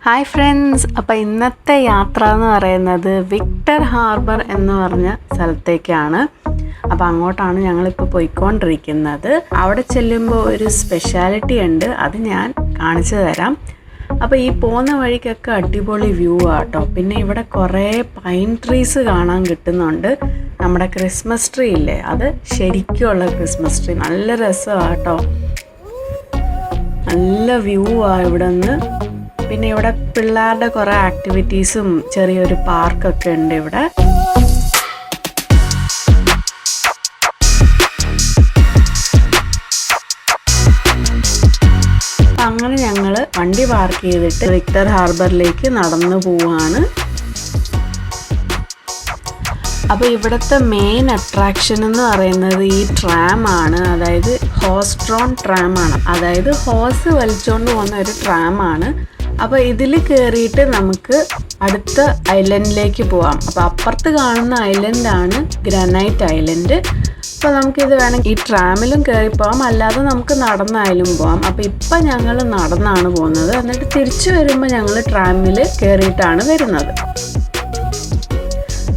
Hi friends, അപ്പോൾ ഇന്നത്തെ യാത്ര എന്ന് പറയുന്നത് വിക്ടർ ഹാർബർ എന്ന് പറഞ്ഞ സ്ഥലത്തേക്കാണ്. അപ്പോൾ അങ്ങോട്ടാണ് ഞങ്ങളിപ്പോൾ പോയിക്കൊണ്ടിരിക്കുന്നത്. അവിടെ ചെല്ലുമ്പോൾ ഒരു സ്പെഷ്യാലിറ്റി ഉണ്ട്, അത് ഞാൻ കാണിച്ചു തരാം. അപ്പോൾ ഈ പോകുന്ന വഴിക്കൊക്കെ അടിപൊളി വ്യൂ ആട്ടോ. പിന്നെ ഇവിടെ കുറേ പൈൻ ട്രീസ് കാണാൻ കിട്ടുന്നുണ്ട്. നമ്മുടെ ക്രിസ്മസ് ട്രീ ഇല്ലേ, അത് ശരിക്കുള്ള ക്രിസ്മസ് ട്രീ. നല്ല രസമാണ് കേട്ടോ, നല്ല വ്യൂ ആണ് ഇവിടെ നിന്ന്. പിന്നെ ഇവിടെ പിള്ളേരുടെ കുറേ ആക്ടിവിറ്റീസും ചെറിയൊരു പാർക്കൊക്കെ ഉണ്ട് ഇവിടെ. അങ്ങനെ ഞങ്ങൾ വണ്ടി പാർക്ക് ചെയ്തിട്ട് വിക്ടർ ഹാർബറിലേക്ക് നടന്നു പോവാണ്. അപ്പോൾ ഇവിടുത്തെ മെയിൻ അട്രാക്ഷൻ എന്ന് പറയുന്നത് ഈ ട്രാം ആണ്, അതായത് ഹോസ് ഡ്രോൺ ട്രാം ആണ്. അതായത് ഹോസ് വലിച്ചുകൊണ്ട് പോകുന്ന ഒരു ട്രാം ആണ്. അപ്പോൾ ഇതിൽ കയറിയിട്ട് നമുക്ക് അടുത്ത ഐലൻഡിലേക്ക് പോവാം. അപ്പോൾ അപ്പുറത്ത് കാണുന്ന ഐലൻഡാണ് ഗ്രാനൈറ്റ് ഐലൻഡ്. അപ്പോൾ നമുക്കിത് വേണമെങ്കിൽ ഈ ട്രാമിലും കയറി പോകാം, അല്ലാതെ നമുക്ക് നടന്നായാലും പോകാം. അപ്പോൾ ഇപ്പം ഞങ്ങൾ നടന്നാണ് പോകുന്നത്. എന്നിട്ട് തിരിച്ചു വരുമ്പോൾ ഞങ്ങൾ ട്രാമിൽ കയറിയിട്ടാണ് വരുന്നത്.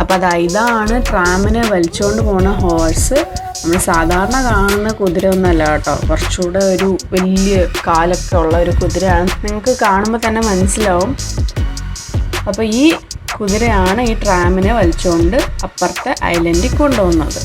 അപ്പോൾ ഇതാണ് ട്രാമിനെ വലിച്ചുകൊണ്ട് പോകുന്ന ഹോഴ്സ്. നമ്മൾ സാധാരണ കാണുന്ന കുതിര ഒന്നല്ല കേട്ടോ, കുറച്ചുകൂടെ ഒരു വലിയ കാലൊക്കെ ഉള്ള ഒരു കുതിരയാണ്. നിങ്ങൾക്ക് കാണുമ്പോൾ തന്നെ മനസ്സിലാവും. അപ്പോൾ ഈ കുതിരയാണ് ഈ ട്രാമിനെ വലിച്ചുകൊണ്ട് അപ്പുറത്തെ ഐലൻഡിൽ കൊണ്ടുപോകുന്നത്.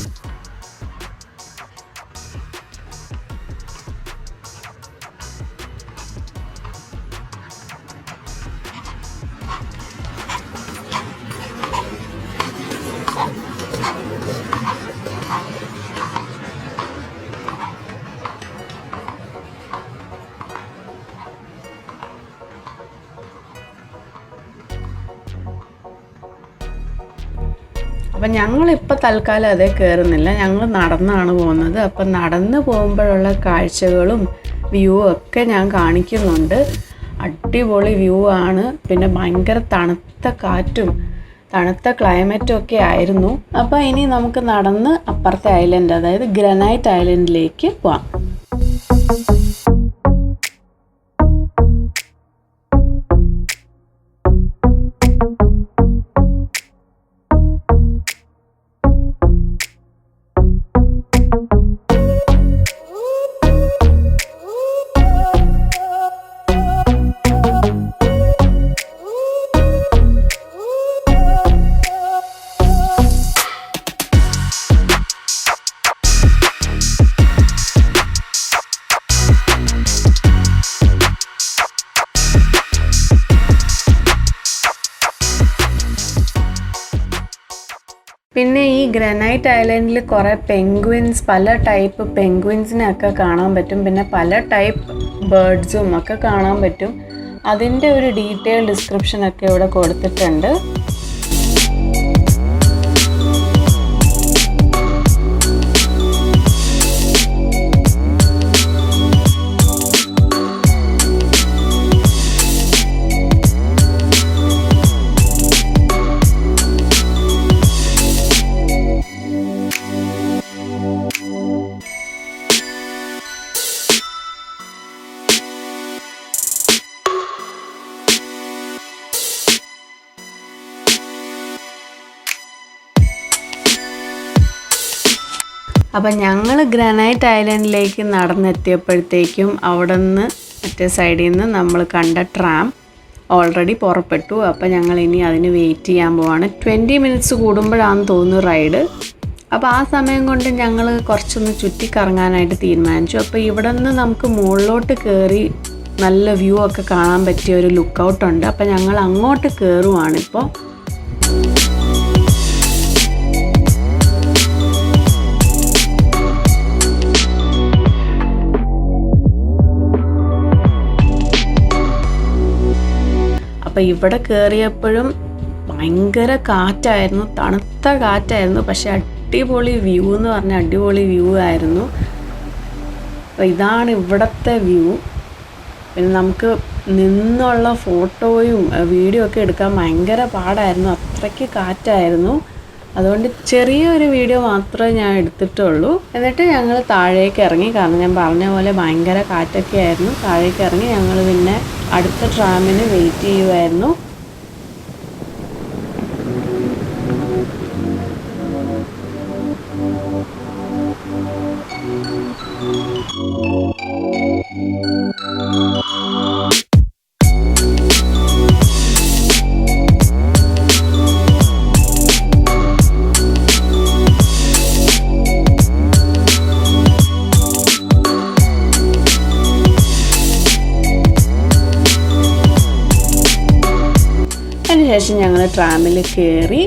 അപ്പം ഞങ്ങളിപ്പോൾ തൽക്കാലം അതേ കയറുന്നില്ല, ഞങ്ങൾ നടന്നാണ് പോകുന്നത്. അപ്പം നടന്ന് പോകുമ്പോഴുള്ള കാഴ്ചകളും വ്യൂ ഒക്കെ ഞാൻ കാണിക്കുന്നുണ്ട്. അടിപൊളി വ്യൂ ആണ്. പിന്നെ ഭയങ്കര തണുത്ത കാറ്റും തണുത്ത ക്ലൈമറ്റും ഒക്കെ ആയിരുന്നു. അപ്പോൾ ഇനി നമുക്ക് നടന്ന് അപ്പുറത്തെ ഐലൻഡ്, അതായത് ഗ്രാനൈറ്റ് ഐലൻഡിലേക്ക് പോവാം. പിന്നെ ഈ ഗ്രാനൈറ്റ് ഐലൻഡിൽ കുറേ പെൻഗ്വിൻസ്, പല ടൈപ്പ് പെൻഗ്വിൻസിനെയൊക്കെ കാണാൻ പറ്റും. പിന്നെ പല ടൈപ്പ് ബേർഡ്സും ഒക്കെ കാണാൻ പറ്റും. അതിൻ്റെ ഒരു ഡീറ്റെയിൽ ഡിസ്ക്രിപ്ഷനൊക്കെ ഇവിടെ കൊടുത്തിട്ടുണ്ട്. അപ്പം ഞങ്ങൾ ഗ്രാനൈറ്റ് ഐലൻഡിലേക്ക് നടന്നെത്തിയപ്പോഴത്തേക്കും അവിടെ നിന്ന് മറ്റേ സൈഡിൽ നിന്ന് നമ്മൾ കണ്ട ട്രാം ഓൾറെഡി പുറപ്പെട്ടു. അപ്പം ഞങ്ങൾ ഇനി അതിന് വെയിറ്റ് ചെയ്യാൻ പോവാണ്. 20 മിനിറ്റ്സ് കൂടുമ്പോഴാണെന്ന് തോന്നുന്നു റൈഡ്. അപ്പോൾ ആ സമയം കൊണ്ട് ഞങ്ങൾ കുറച്ചൊന്ന് ചുറ്റിക്കറങ്ങാനായിട്ട് തീരുമാനിച്ചു. അപ്പോൾ ഇവിടെ നിന്ന് നമുക്ക് മുകളിലോട്ട് കയറി നല്ല വ്യൂ ഒക്കെ കാണാൻ പറ്റിയ ഒരു ലുക്കൗട്ടുണ്ട്. അപ്പോൾ ഞങ്ങൾ അങ്ങോട്ട് കയറുവാണിപ്പോൾ. അപ്പോൾ ഇവിടെ കയറിയപ്പോഴും ഭയങ്കര കാറ്റായിരുന്നു, തണുത്ത കാറ്റായിരുന്നു. പക്ഷെ അടിപൊളി വ്യൂ എന്ന് പറഞ്ഞാൽ അടിപൊളി വ്യൂ ആയിരുന്നു. അപ്പോൾ ഇതാണ് ഇവിടുത്തെ വ്യൂ. പിന്നെ നമുക്ക് നിന്നുള്ള ഫോട്ടോയും വീഡിയോ ഒക്കെ എടുക്കാൻ ഭയങ്കര പാടായിരുന്നു, അത്രയ്ക്ക് കാറ്റായിരുന്നു. അതുകൊണ്ട് ചെറിയൊരു വീഡിയോ മാത്രമേ ഞാൻ എടുത്തിട്ടുള്ളൂ. എന്നിട്ട് ഞങ്ങൾ താഴേക്ക് ഇറങ്ങി. കാരണം ഞാൻ പറഞ്ഞ പോലെ ഭയങ്കര കാറ്റൊക്കെ ആയിരുന്നു. താഴേക്ക് ഇറങ്ങി ഞങ്ങൾ പിന്നെ അടുത്ത ട്രാമിന് വെയിറ്റ് ചെയ്യുമായിരുന്നു. അതിനുശേഷം ഞങ്ങൾ ട്രാമിൽ കയറി.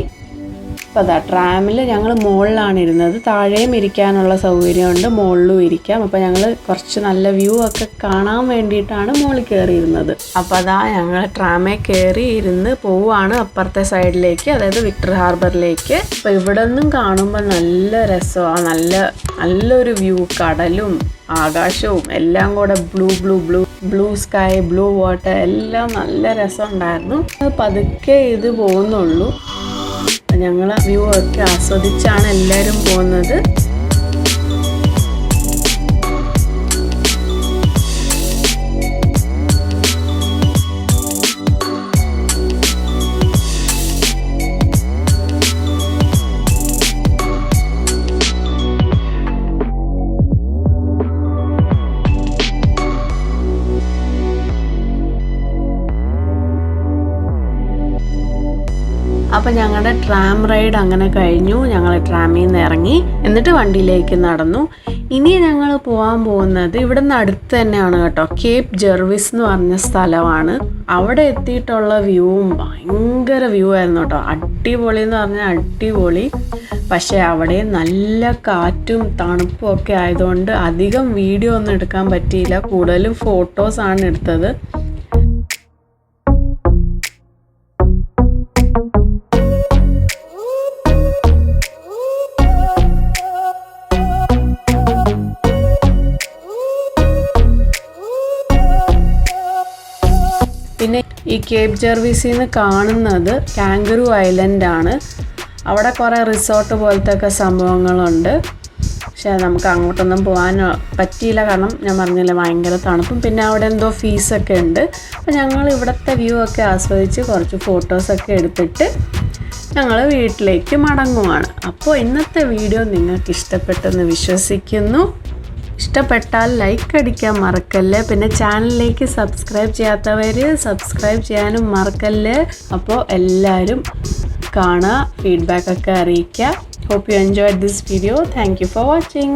അപ്പോൾ അതാ ട്രാമിൽ ഞങ്ങൾ മുകളിലാണ് ഇരുന്നത്. താഴെയും ഇരിക്കാനുള്ള സൗകര്യമുണ്ട്, മുകളിലും ഇരിക്കാം. അപ്പോൾ ഞങ്ങൾ കുറച്ച് നല്ല വ്യൂ ഒക്കെ കാണാൻ വേണ്ടിയിട്ടാണ് മുകളിൽ കയറിയിരുന്നത്. അപ്പോൾ അതാ ഞങ്ങൾ ട്രാമിൽ കയറി ഇരുന്ന് പോവുകയാണ് അപ്പുറത്തെ സൈഡിലേക്ക്, അതായത് വിക്ടർ ഹാർബറിലേക്ക്. അപ്പോൾ ഇവിടെ നിന്നും കാണുമ്പോൾ നല്ല രസമാണ്, നല്ലൊരു വ്യൂ, കടലും ആകാശവും എല്ലാം കൂടെ ബ്ലൂ സ്കൈ, ബ്ലൂ വാട്ടർ എല്ലാം നല്ല രസമുണ്ടായിരുന്നു. പതുക്കെ ഇത് പോകുന്നുള്ളൂ. ഞങ്ങൾ വ്യൂ ഒക്കെ ആസ്വദിച്ചാണ് എല്ലാവരും പോകുന്നത്. അപ്പം ഞങ്ങളുടെ ട്രാം റൈഡ് അങ്ങനെ കഴിഞ്ഞു. ഞങ്ങൾ ട്രാമിൽ നിന്ന് ഇറങ്ങി, എന്നിട്ട് വണ്ടിയിലേക്ക് നടന്നു. ഇനി ഞങ്ങൾ പോകാൻ പോകുന്നത് ഇവിടെ നിന്ന് അടുത്ത് തന്നെയാണ് കേട്ടോ. കേപ്പ് ജെർവിസ് എന്ന് പറഞ്ഞ സ്ഥലമാണ്. അവിടെ എത്തിയിട്ടുള്ള വ്യൂവും ഭയങ്കര വ്യൂ ആയിരുന്നു കേട്ടോ. അടിപൊളി എന്ന് പറഞ്ഞാൽ അടിപൊളി. പക്ഷേ അവിടെ നല്ല കാറ്റും തണുപ്പും ഒക്കെ ആയതുകൊണ്ട് അധികം വീഡിയോ ഒന്നും എടുക്കാൻ പറ്റിയില്ല. കൂടുതലും ഫോട്ടോസാണ് എടുത്തത്. പിന്നെ ഈ കേപ്പ് ജെർവിസിൽ നിന്ന് കാണുന്നത് കാങ്കറൂ ഐലൻഡ് ആണ്. അവിടെ കുറേ റിസോർട്ട് പോലത്തെ ഒക്കെ സംഭവങ്ങളുണ്ട്. പക്ഷേ നമുക്ക് അങ്ങോട്ടൊന്നും പോകാൻ പറ്റിയില്ല. കാരണം ഞാൻ പറഞ്ഞില്ല ഭയങ്കര തണുപ്പും പിന്നെ അവിടെ എന്തോ ഫീസൊക്കെ ഉണ്ട്. അപ്പോൾ ഞങ്ങൾ ഇവിടുത്തെ വ്യൂ ഒക്കെ ആസ്വദിച്ച് കുറച്ച് ഫോട്ടോസൊക്കെ എടുത്തിട്ട് ഞങ്ങൾ വീട്ടിലേക്ക് മടങ്ങുവാണ്. അപ്പോൾ ഇന്നത്തെ വീഡിയോ നിങ്ങൾക്ക് ഇഷ്ടപ്പെട്ടെന്ന് വിശ്വസിക്കുന്നു. ഇഷ്ടപ്പെട്ടാൽ ലൈക്ക് അടിക്കാൻ മറക്കല്ലേ. പിന്നെ ചാനലിലേക്ക് സബ്സ്ക്രൈബ് ചെയ്യാത്തവർ സബ്സ്ക്രൈബ് ചെയ്യാനും മറക്കല്ലേ. അപ്പോൾ എല്ലാവരും കാണുക, ഫീഡ്ബാക്ക് ഒക്കെ അറിയിക്കുക. Hope you enjoyed this video. Thank you for watching.